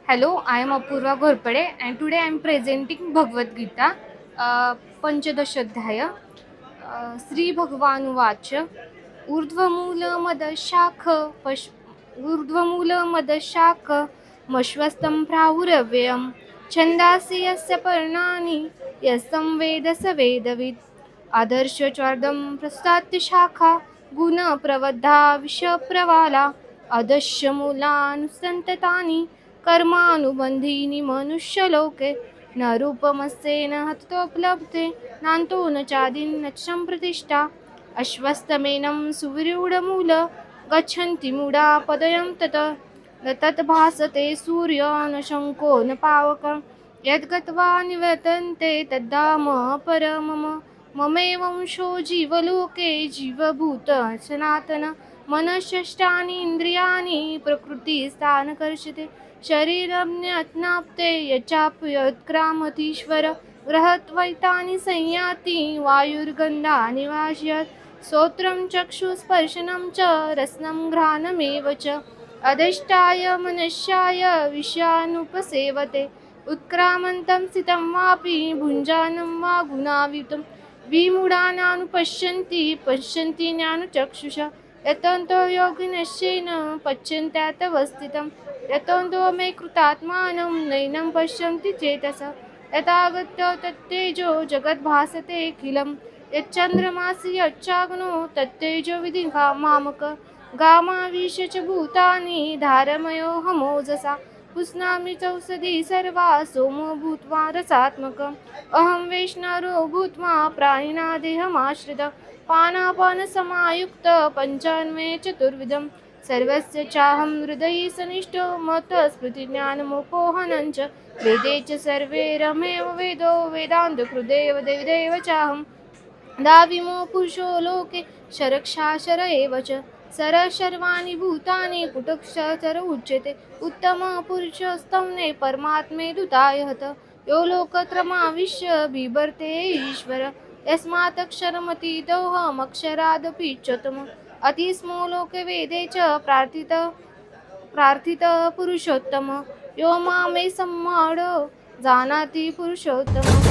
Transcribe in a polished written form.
Hello, I am Apurva Ghorpade and today I am presenting Bhagavad Gita, पंचदशोध्याय. Shri भगवान उवाच ऊर्ध्वमूलमदशाख पश ऊर्ध्वमूलमदशाख मश्वस्तं प्राहुरव्ययं छन्दांसि यस्य पर्णानि यस्तं वेद स वेदवित् आदर्शचार्दं प्रस्तात्य शाखा गुणप्रवद्धा विषप्रवाला अदश्यमूलानुसन्ततानि कर्मानुबन्धीनि मनुष्यलोके न रूपमस्येन हतोपलब्धे नान्तो न चादिन्न च सम्प्रतिष्ठा अश्वत्थमेनं सुविरूढमूल गच्छन्ति मूढा पदयं तत् न तत् भासते सूर्यो न शङ्को न पावकं यद्गत्वा निवर्तन्ते तद्धाम परमम ममेवंशो जीवलोके जीवभूत सनातन मनःषष्ठानि इन्द्रियाणि प्रकृतिस्थानकर्षते शरीरम्यज्ञाप्ते यच्चाप्युत्क्रामतीश्वर बृहद्वैतानि संयाति वायुर्गन्धानि वाशयत् श्रोत्रं चक्षुस्पर्शनं च रसनं घ्राणमेव च अधिष्ठाय मनश्याय विषयानुपसेवते उत्क्रामन्तं स्थितं वापि भुञ्जानं वा गुणावितं विमूढानानुपश्यन्ति पश्यन्ति ज्ञानचक्षुषा यतन्तो योगिनश्चैन पश्यन्त्यात्वस्थितं यतन्तो मे कृतात्मानं नैनं पश्यन्ति चेतसा यथागत्य तत्तेजो जगद्भासतेऽखिलं यच्चन्द्रमासि यच्चाग्नो तत्तेजो विधिघा मामक गामाविश्य च भूतानि धारमयोऽहमोजसा पुष्णामि चौषधी सर्वा सोमो भूत्वा रसात्मकम् अहं वैष्णवो भूत्वा प्राणिना देहमाश्रित पानापानसमायुक्त पञ्चान्वे चतुर्विधं सर्वस्य चाहं हृदये सनिष्ठो मतस्मृतिज्ञानमुपोहनं च वेदे च सर्वे रमेव वेदो वेदान्तकृदेव देवदेव चाहं दाविमो पुरुषो लोके शरक्षाशर एव च सर सर्वाणि भूतानि कुटुक्षर उच्यते उत्तमः पुरुषोत्तमे परमात्मे दुतायहत यो लोकत्रमाविश्य बिभर्ते ईश्वर यस्मात्क्षरमतीतोऽहमक्षरादपि च्युतम् अतिस्मो लोके वेदे च प्रार्थित पुरुषोत्तम यो मामे सम्माडो जानाति पुरुषोत्तम